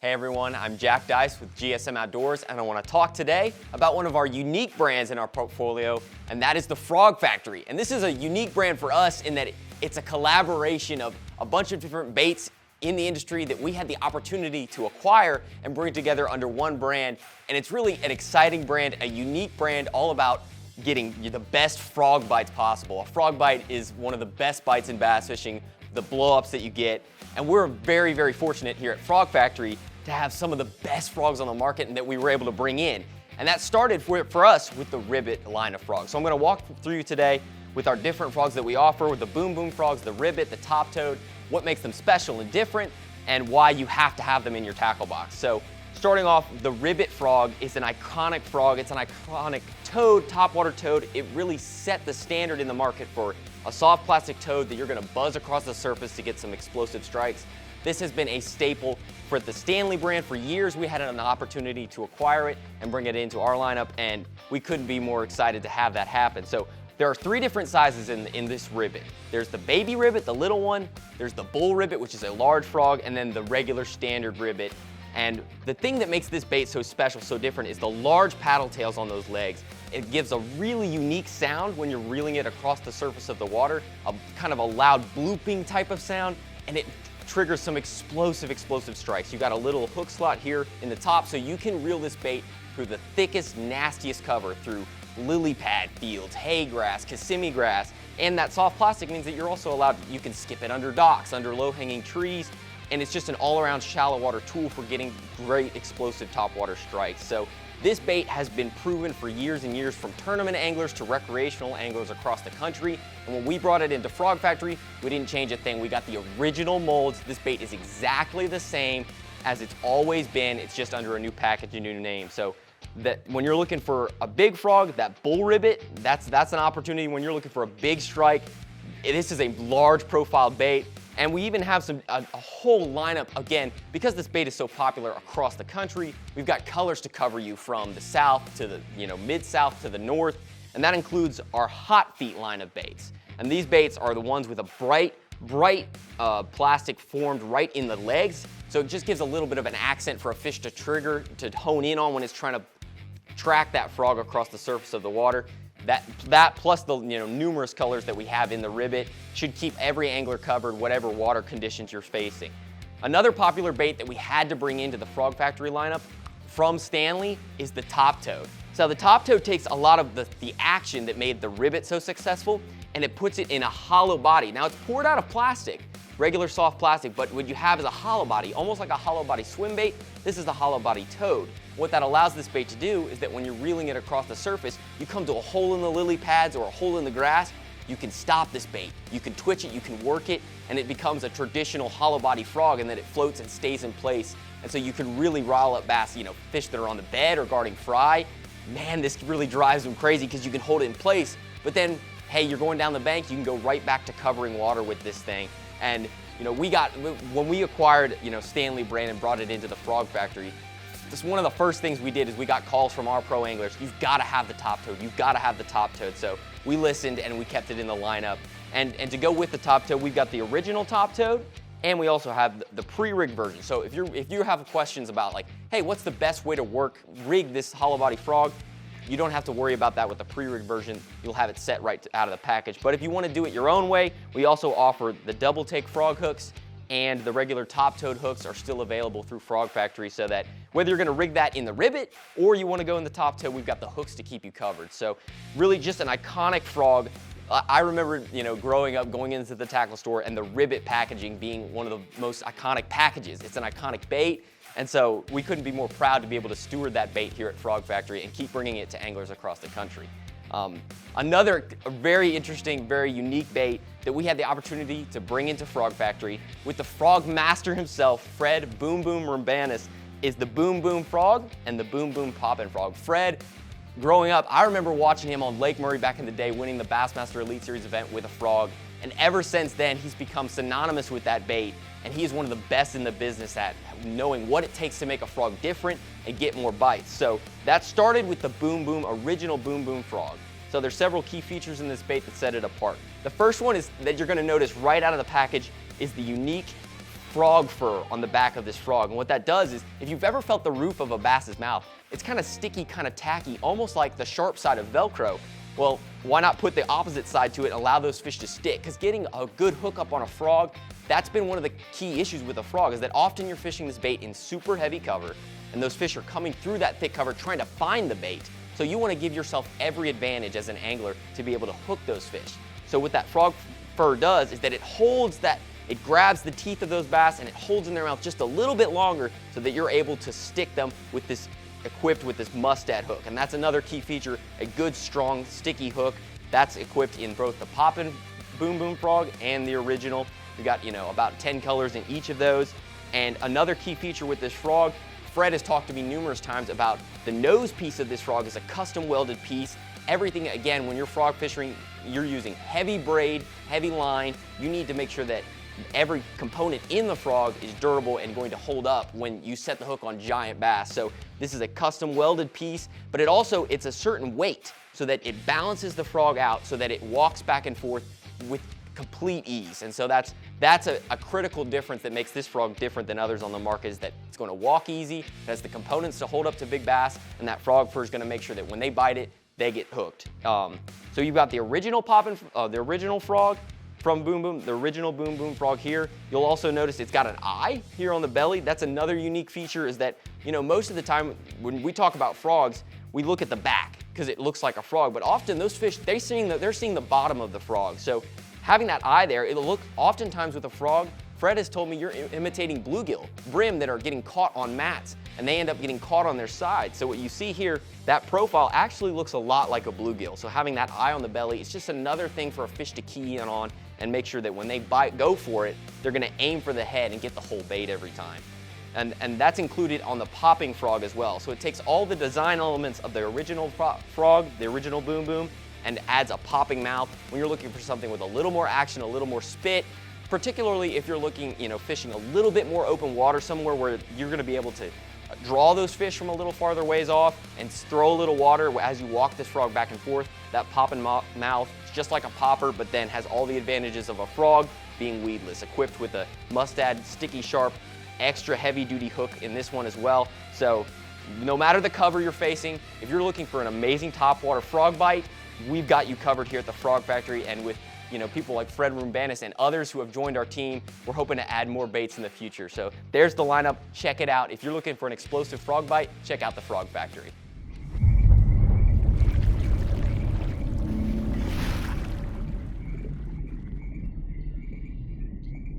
Hey everyone, I'm Jack Dice with GSM Outdoors, and I want to talk today about one of our unique brands in our portfolio, and that is the Frog Factory. And this is a unique brand for us in that it's a collaboration of a bunch of different baits in the industry that we had the opportunity to acquire and bring together under one brand. And it's really an exciting brand, a unique brand, all about getting the best frog bites possible. A frog bite is one of the best bites in bass fishing, the blow-ups that you get. And we're very, very fortunate here at Frog Factory to have some of the best frogs on the market and that we were able to bring in. And that started for us with the Ribbit line of frogs. So I'm gonna walk through you today with our different frogs that we offer, with the Boom Boom frogs, the Ribbit, the Top Toad, what makes them special and different, and why you have to have them in your tackle box. So starting off, the Ribbit frog is an iconic frog. It's an iconic toad, topwater toad. It really set the standard in the market for a soft plastic toad that you're gonna buzz across the surface to get some explosive strikes. This has been a staple for the Stanley brand for years. We had an opportunity to acquire it and bring it into our lineup, and we couldn't be more excited to have that happen. So there are three different sizes in this Ribbit. There's the baby Ribbit, the little one, there's the bull Ribbit, which is a large frog, and then the regular standard Ribbit. And the thing that makes this bait so special, so different, is the large paddle tails on those legs. It gives a really unique sound when you're reeling it across the surface of the water, a kind of a loud blooping type of sound, and it triggers some explosive strikes. You got a little hook slot here in the top, so you can reel this bait through the thickest, nastiest cover, through lily pad fields, hay grass, Kissimmee grass, and that soft plastic means that you're also allowed, you can skip it under docks, under low-hanging trees, and it's just an all-around shallow water tool for getting great explosive topwater strikes. So this bait has been proven for years and years, from tournament anglers to recreational anglers across the country. And when we brought it into Frog Factory, we didn't change a thing. We got the original molds. This bait is exactly the same as it's always been. It's just under a new package, a new name. So that when you're looking for a big frog, that bull Ribbit, that's an opportunity. When you're looking for a big strike, this is a large profile bait. And we even have a whole lineup, again, because this bait is so popular across the country. We've got colors to cover you from the south to the mid-south to the north, and that includes our Hot Feet line of baits. And these baits are the ones with a bright plastic formed right in the legs, so it just gives a little bit of an accent for a fish to trigger, to hone in on when it's trying to track that frog across the surface of the water. That plus the numerous colors that we have in the Ribbit should keep every angler covered, whatever water conditions you're facing. Another popular bait that we had to bring into the Frog Factory lineup from Stanley is the Top Toad. So the Top Toad takes a lot of the action that made the Ribbit so successful, and it puts it in a hollow body. Now it's poured out of plastic, regular soft plastic, but what you have is a hollow body, almost like a hollow body swim bait. This is the hollow body toad. What that allows this bait to do is that when you're reeling it across the surface, you come to a hole in the lily pads or a hole in the grass, you can stop this bait. You can twitch it, you can work it, and it becomes a traditional hollow body frog, and then it floats and stays in place. And so you can really rile up bass, fish that are on the bed or guarding fry. Man, this really drives them crazy because you can hold it in place, but then, hey, you're going down the bank, you can go right back to covering water with this thing. And when we acquired Stanley brand and brought it into the Frog Factory, just one of the first things we did is we got calls from our pro anglers. You've got to have the Top Toad. You've got to have the Top Toad. So we listened and we kept it in the lineup. And to go with the Top Toad, we've got the original Top Toad, and we also have the pre-rigged version. So if you have questions about hey, what's the best way to rig this hollow body frog? You don't have to worry about that with the pre-rigged version. You'll have it set right out of the package. But if you want to do it your own way, we also offer the double take frog hooks, and the regular Top Toad hooks are still available through Frog Factory, so that whether you're going to rig that in the Ribbit or you want to go in the Top Toad, we've got the hooks to keep you covered. So really just an iconic frog. I remember growing up, going into the tackle store and the Ribbit packaging being one of the most iconic packages. It's an iconic bait. And so we couldn't be more proud to be able to steward that bait here at Frog Factory and keep bringing it to anglers across the country. Another very interesting, very unique bait that we had the opportunity to bring into Frog Factory with the frog master himself, Fred Boom Boom Roumbanis, is the Boom Boom frog and the Boom Boom Poppin' frog. Fred, growing up, I remember watching him on Lake Murray back in the day, winning the Bassmaster Elite Series event with a frog. And ever since then, he's become synonymous with that bait. And he is one of the best in the business at knowing what it takes to make a frog different and get more bites. So that started with the Boom Boom, original Boom Boom frog. So there's several key features in this bait that set it apart. The first one is that you're gonna notice right out of the package is the unique frog fur on the back of this frog. And what that does is, if you've ever felt the roof of a bass's mouth, it's kind of sticky, kind of tacky, almost like the sharp side of Velcro. Well, why not put the opposite side to it and allow those fish to stick? Because getting a good hookup on a frog, that's been one of the key issues with a frog, is that often you're fishing this bait in super heavy cover, and those fish are coming through that thick cover trying to find the bait. So you want to give yourself every advantage as an angler to be able to hook those fish. So what that frog fur does is that it holds that, it grabs the teeth of those bass and it holds in their mouth just a little bit longer so that you're able to stick them with this, equipped with this Mustad hook. And that's another key feature, a good, strong, sticky hook. That's equipped in both the Poppin' Boom Boom Frog and the original. We got, about 10 colors in each of those. And another key feature with this frog, Fred has talked to me numerous times about the nose piece of this frog is a custom welded piece. Everything, again, when you're frog fishing, you're using heavy braid, heavy line. You need to make sure that every component in the frog is durable and going to hold up when you set the hook on giant bass. So this is a custom welded piece, but it's a certain weight so that it balances the frog out so that it walks back and forth with complete ease. And so that's a critical difference that makes this frog different than others on the market, is that it's going to walk easy, it has the components to hold up to big bass, and that frog fur is going to make sure that when they bite it, they get hooked. So you've got the original the original frog from Boom Boom, the original Boom Boom Frog here. You'll also notice it's got an eye here on the belly. That's another unique feature, is that, most of the time when we talk about frogs, we look at the back because it looks like a frog, but often those fish, they're seeing the bottom of the frog. So having that eye there, it'll look, oftentimes with a frog, Fred has told me you're imitating bluegill, brim that are getting caught on mats, and they end up getting caught on their side. So what you see here, that profile actually looks a lot like a bluegill. So having that eye on the belly, it's just another thing for a fish to key in on and make sure that when they go for it, they're gonna aim for the head and get the whole bait every time. And that's included on the popping frog as well. So it takes all the design elements of the original frog, the original Boom Boom, and adds a popping mouth. When you're looking for something with a little more action, a little more spit, particularly if you're looking, fishing a little bit more open water, somewhere where you're gonna be able to draw those fish from a little farther ways off and throw a little water as you walk this frog back and forth. That popping mouth, just like a popper, but then has all the advantages of a frog being weedless, equipped with a Mustad sticky sharp, extra heavy duty hook in this one as well. So no matter the cover you're facing, if you're looking for an amazing topwater frog bite, we've got you covered here at the Frog Factory. And with people like Fred Rumbanis and others who have joined our team, we're hoping to add more baits in the future. So there's the lineup. Check it out. If you're looking for an explosive frog bite, check out the Frog Factory.